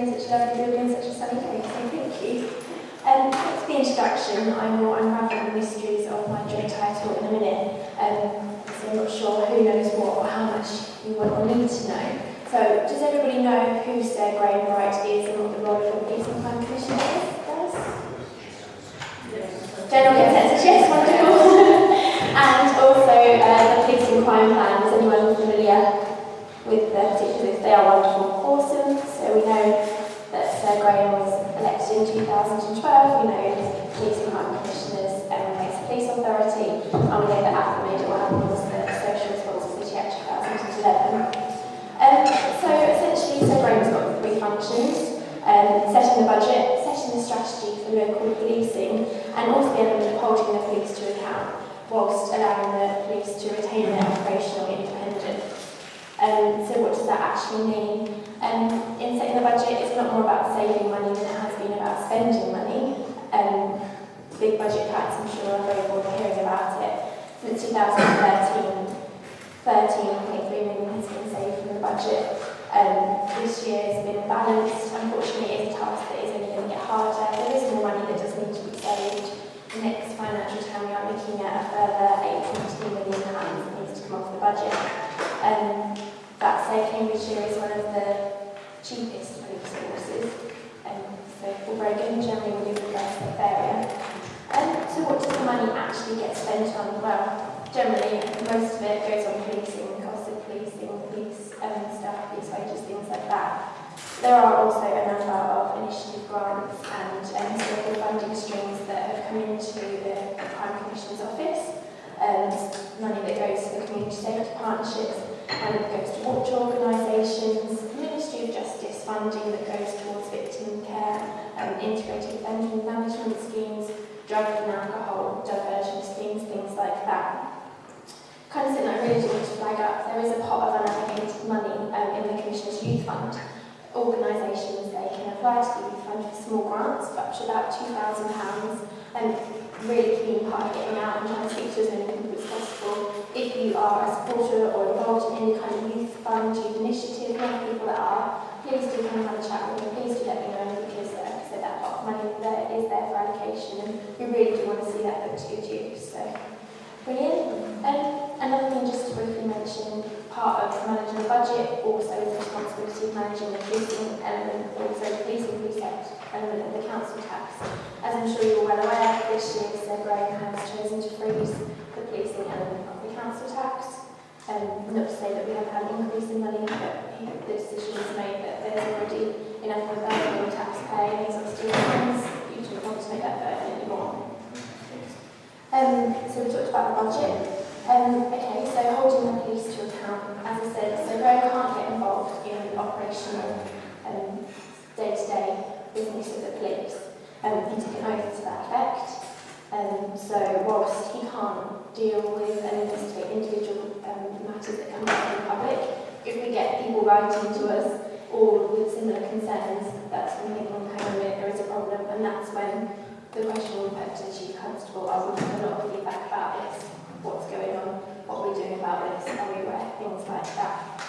in such a lovely building, such a sunny day, so thank you. That's the introduction. I will unravel the mysteries of my job title in a minute, so I'm not sure who knows what or how much you want or need to know. So, does everybody know who Sir Graham Wright is and what the role of the Police and Crime Commission is? Guys? General consensus, yes, wonderful. And also the Police and Crime Plan. Is anyone familiar with the particulars? They are wonderful, awesome. So we know that Sir Graham was elected in 2012. We know the Police and Crime Commissioners makes a police authority, and we know that after the major one was the Social Responsibility Act 2011. So essentially, Sir Graham's got three functions: setting the budget, setting the strategy for local policing, and also the element of holding the police to account, whilst allowing the police to retain their operational independence. So what does that actually mean? In setting the budget, it's a lot more about saving money than it has been about spending money. Big budget cuts, I'm sure I'm very bored of hearing about it. Since 2013, 13.3 million has been saved from the budget. This year has been balanced. Unfortunately, it is a task that is only going to get harder. There is more money that does need to be saved. The next financial term, we are looking at a further £8.2 million that needs to come off the budget. That said, Cambridgeshire is one of the cheapest police forces, so we're very good in generally within the safe area. So what does the money actually get spent on? Well, generally, most of it goes on policing, costs of policing, police staff, police wages, things like that. There are also a number of initiative grants and historical funding streams that have come into the Crime Commission's office. Money that goes to the community safety partnerships, money that goes to watch organisations, Ministry of Justice funding that goes towards victim care, integrated offender management schemes, drug and alcohol diversion schemes, things like that. Kind of thing I really want to flag up, there is a pot of unallocated money in the Commissioner's Youth Fund. Organisations, they can apply to the Youth Fund for small grants, up to about £2,000, and really keen part of getting out and trying to speak to as many people as possible. If you are a supporter or involved in any kind of youth fund, youth initiative, young people that are, please do come and have a chat with me, please do let me know, because like I said, that pot of money there is there for allocation, and we really do want to see that put to good use. So, brilliant. Another thing just to briefly mention, part of managing the budget also is the responsibility of managing the policing element, also the policing precept element of the council tax. As I'm sure you're well aware, this year Sir Graham has chosen to freeze the policing element of the council tax. Not to say that we haven't had an increase in money, but the decision was made that there's already enough of that in the taxpayer, and he's on student funds. You don't want to make that burden anymore. So we talked about the budget. Okay, so holding the police to account, as I said, Sir Graham can't get involved in operational day-to-day business of the police. He took an oath to that effect. So whilst he can't deal with and investigate individual matters that come up in the public, if we get people writing to us all with similar concerns, that's when we think, hang on a minute, there is a problem, and that's when the question will be put to the Chief Constable: are we getting a lot of feedback about this? What's going on? What are we doing about this? Are we aware? Things like that.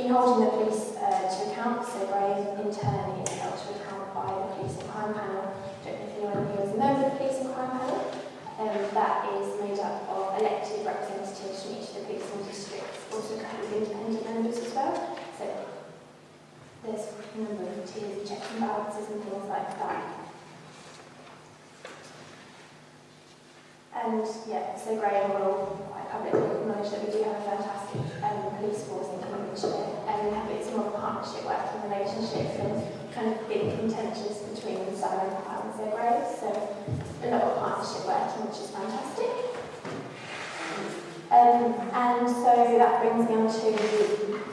In holding the police to account, Sir Graham internally is held to account by the Police and Crime Panel. I don't know if anyone here is a member of the Police and Crime Panel. That is made up of elected representatives from each of the policing districts, also a couple of independent members as well. So there's a number of tiers, checks and balances and things like that. And yeah, Sir Graham will quite publicly acknowledge that we do have a fantastic police force in Cambridgeshire, and we have it's more of a partnership working relationship and kind of big contentions between Simon and Sir Graham, so a lot of partnership working, which is fantastic. And so that brings me on to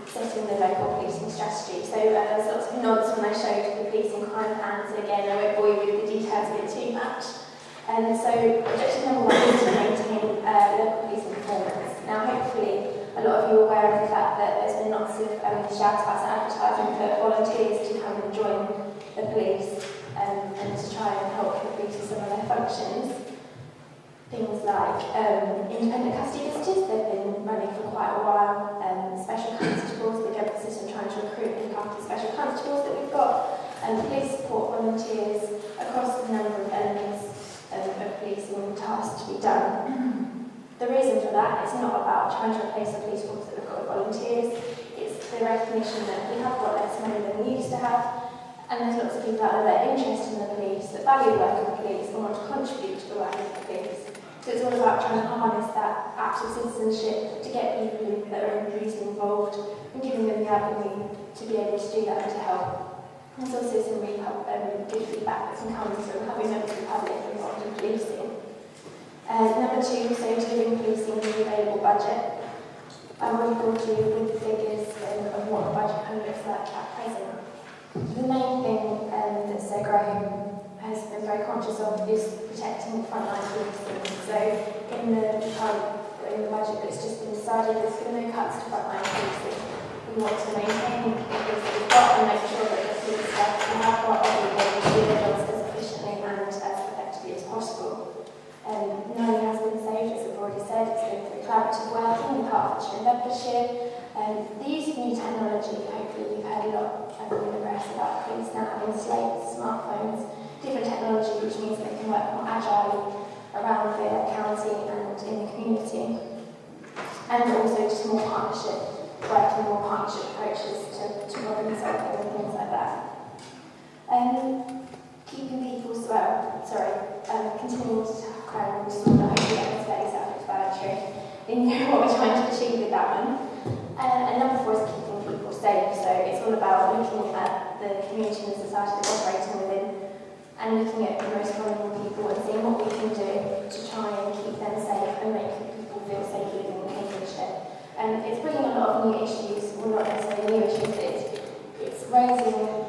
setting the local policing strategy. So there's lots of nods when I showed the policing crime plans, and again I won't bore you with the details a bit too much. So objective number one is to maintain local policing performance. Now hopefully a lot of you are aware of the fact that there's been lots of shout-outs and advertising for volunteers to come and join the police and to try and help contribute to some of their functions. Things like independent custody visitors, they've been running for quite a while. Special constables, big emphasis on trying to recruit and look after special constables. untouchables that we've got, and police support volunteers across the number of elements of policing tasks to be done. The reason for that is not about trying to replace the police force that we've got with volunteers, it's the recognition that we have got less money than we used to have, and there's lots of people out there that are interested in the police, that value the work of the police and want to contribute to the work of the police. So it's all about trying to harness that active citizenship to get people that are increasingly involved and giving them the avenue to be able to do that and to help. There's also some really good feedback that can come from having members of the public involved in policing. Number two, so delivering policing with the available budget. I've already brought you with the figures of what the budget kind of looks like at present. The main thing that Sir Graham has been very conscious of is protecting the frontline policing. So in the budget that's just been decided, there's been no cuts to frontline policing. We want to maintain the police that we've got and make sure that the police staff who have got are able to do their jobs as efficiently and as effectively as possible. Money has been saved, as I've already said, it's been through collaborative working with Hertfordshire and Bedfordshire. The use of new technology, hopefully we've heard a lot in the press about police now having slates, smartphones, different technology which means they can work more agilely around the county and in the community. And also just more partnership, working more partnership approaches to problem solving and things like that. Keeping people continuing to have crime disorder, hopefully that's fairly self-explanatory. You know what we're trying to achieve with that one. And number four is keeping people safe, so it's all about looking at the community and the society that we're operating within and looking at the most vulnerable people and seeing what we can do to try and keep them safe and make people feel safe living in Cambridgeshire. And it's bringing a lot of new issues, well not necessarily new issues, but it's raising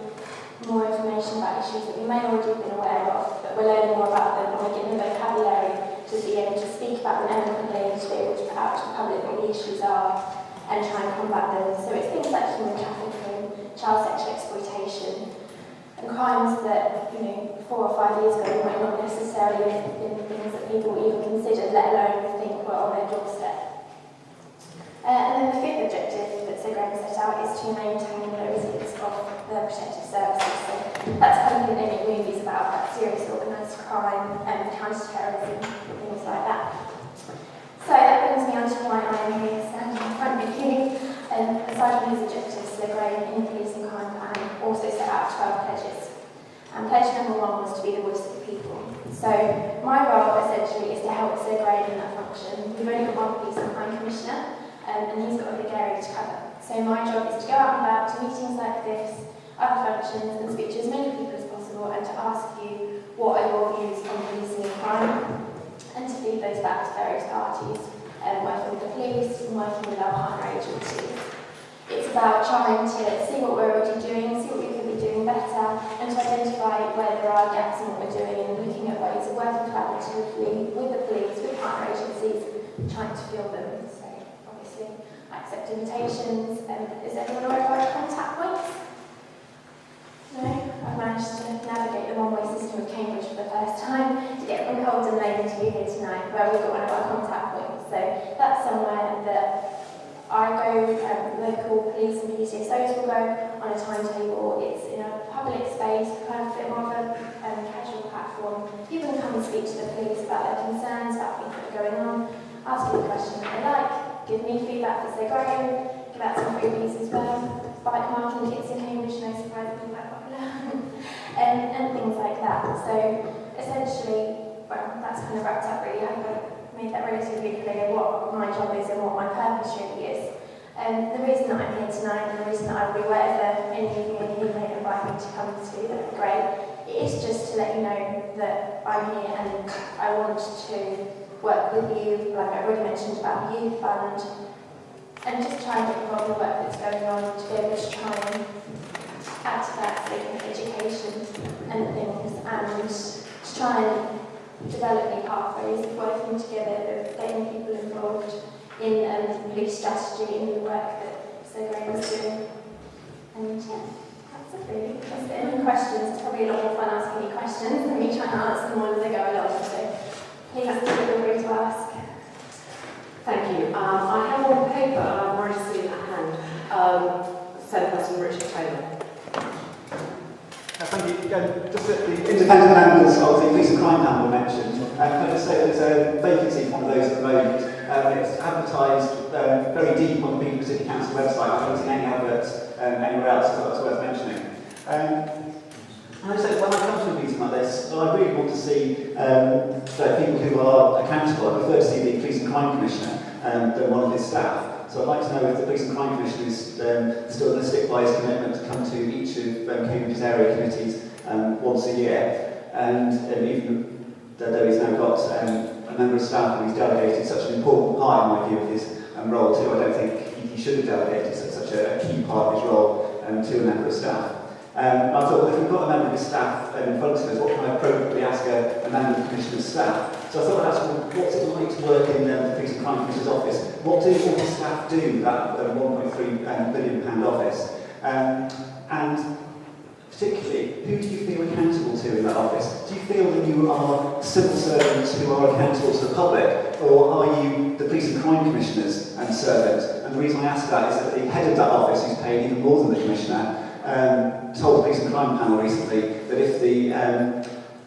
more information about issues that we may already have been aware of, but we're learning more about them and we're getting the vocabulary to be able to speak about them eloquently and to be able to put out to the public what the issues are and try and combat them. So it's things like human trafficking, child sexual exploitation, and crimes that, 4 or 5 years ago might not necessarily have been things that people even considered, let alone think were on their doorstep. And then the fifth objective that Sir Graham set out is to maintain the resilience of the protective services. So that's kind of the name movies about that serious organised crime and counter-terrorism and things like that. So that brings me on to why I'm here standing in front of you. Aside from his objectives, Sir Graham in the policing crime plan also set out 12 pledges. And pledge number 1 was to be the voice of the people. So my role essentially is to help Sir Graham in that function. We've only got one police and crime commissioner, and he's got a big area to cover. So my job is to go out and about to meetings like this, other functions, and speak to as many people as possible and to ask you what are your views on policing and crime, and to feed those back to various parties, working with the police and working with our partner agencies. It's about trying to see what we're already doing, see what we could be doing better, and to identify where there are gaps in what we're doing and looking at ways of working collaboratively with the police, with partner agencies, trying to fill them. So obviously I accept invitations. Is everyone aware of our contact points? No? I've managed to navigate the one-way system of Cambridge for the first time to get from Colden Lane to here tonight, where we've got one of our contact points. So that's somewhere that I go, local police and PCSOs will go on a timetable. It's in a public space, kind of a bit more of a casual platform. People can come and speak to the police about their concerns, about things that are going on, ask me the questions that they like, give me feedback as they go, give out some freebies as well. Bike marking kits in Cambridge, no surprise, being quite popular, and things like that. So essentially, well, that's kind of wrapped up really. I hope I made that relatively clear what my job is and what my purpose really is. The reason that I'm here tonight and the reason that I'll be whatever anything you may invite me to come to, that'd be great. It is just to let you know that I'm here and I want to work with you, like I already mentioned about the youth fund, and just try and get involved in the work that's going on to be able to try and add to that thing of education and things, and to try and develop new pathways of working together, of getting people involved in police strategy and the work that Sir Graham is doing. And yeah, that's it really. If there are any questions, it's probably a lot more fun asking you questions than me trying to answer them all as I go along. So please feel free to ask. Thank you. I have on paper, and I've already seen that hand, sent by Richard Taylor. Thank you. Just that the independent members of the Police and Crime Panel were mentioned. Can I just say that there's a vacancy for one of those at the moment. It's advertised very deep on the Peterborough City Council website. I haven't seen any adverts anywhere else, so that's worth mentioning. And I say, when I come to a meeting like this, well, I really want to see people who are accountable. I prefer to see the Police and Crime Commissioner than one of his staff. So I'd like to know if the Police and Crime Commissioner is still going to stick by his commitment to come to each of Cambridge's area committees once a year. And even though he's now got a member of staff and he's delegated such an important part, in my view, of his role too, I don't think he should have delegated such a key part of his role to a member of staff. I thought, well, if we've got a member of his staff in front of us, what can I appropriately ask a member of the Commissioner's staff? So I thought I'd ask, well, what's it like to work in the Police and Crime Commissioner's office? What do all the staff do in that £1.3 billion office? And particularly, who do you feel accountable to in that office? Do you feel that you are civil servants who are accountable to the public, or are you the Police and Crime Commissioner's servant? And the reason I ask that is that the head of that office, who's paid even more than the Commissioner, told the Police and Crime Panel recently that if the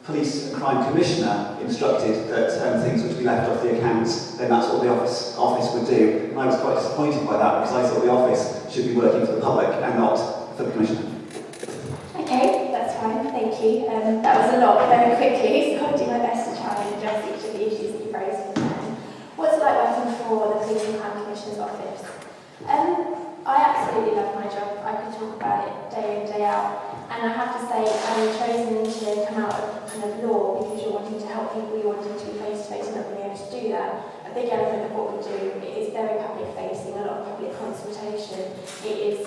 Police and Crime Commissioner instructed that things were to be left off the accounts, then that's what the office would do. And I was quite disappointed by that, because I thought the office should be working for the public and not for the Commissioner. Okay, that's fine, thank you. That was a lot very quickly, so I'll do my best to try and address each of the issues that you raised. What's it like working for the Police and Crime Commissioner's office? I absolutely love my job. I could talk about it day in, day out. And I have to say, I'm chosen to come out of kind of law because you're wanting to help people, you're wanting to be face-to-face and not being able to do that. A big element of what we do, it is very public-facing, a lot of public consultation. It's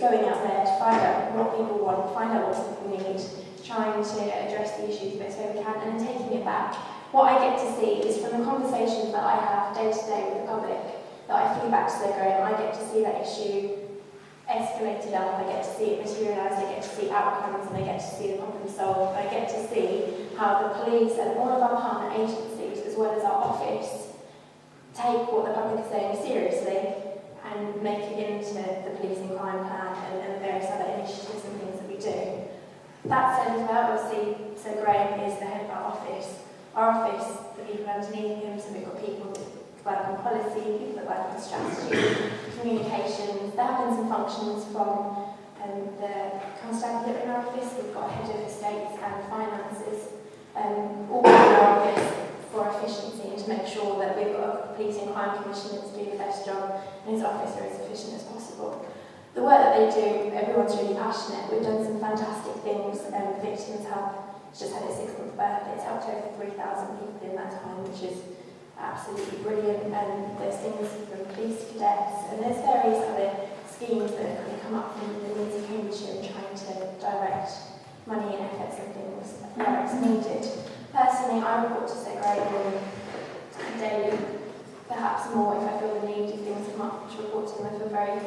going out there to find out what people want, find out what people need, trying to address the issues the best way we can, and then taking it back. What I get to see is from the conversations that I have day to day with the public, that I feed back to Sir Graham, I get to see that issue escalated up, I get to see it materialise, I get to see outcomes, and I get to see the problem solved. I get to see how the police and all of our partner agencies, as well as our office, take what the public is saying seriously and make it into the Police and Crime Plan and various other initiatives and things that we do. That said as well, obviously, Sir Graham is the head of our office. Our office, the people underneath him, so we've got people that work on policy, people that work on strategy, communications. There have been some functions from the constabulary in our office. We've got a head of estates and finances, all in our office for efficiency and to make sure that we've got a Police and Crime Commissioner to do the best job and his office are as efficient as possible. The work that they do, everyone's really passionate. We've done some fantastic things. Victims Hub just had its 6th birthday. It's helped over 3,000 people in that time, which is absolutely brilliant. And there's things from police cadets, and there's various other schemes that have kind of come up from the needs of Cambridgeshire and trying to direct money and efforts and things where it's needed. Personally, I report to Sir Graham daily, perhaps more if I feel the need. If things come up to report to him, I feel very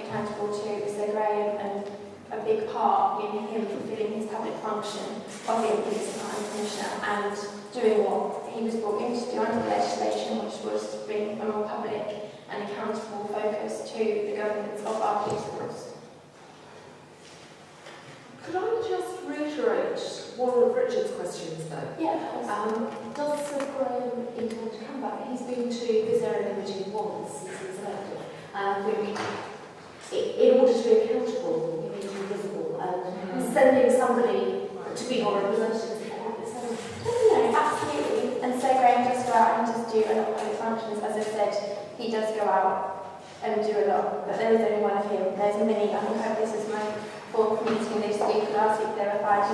accountable to Sir Graham, and a big part in him fulfilling his public function of being Police and Crime Commissioner and doing what he was brought in to do under the legislation, which was to bring a more public and accountable focus to the governance of our police force. Could I just reiterate one of Richard's questions though? Yeah, of course. Does Sir Graham intend to come back? He's been to this area committee once since he was elected. And I think in order to be accountable, you need to be visible. And sending somebody to be your representative is quite the same. No, absolutely. And Sir Graham does go out and does do a lot of public functions. As I said, he does go out and do a lot, but there is only one of him. There's many. I think this is my 4th meeting this week. Last week there were 5.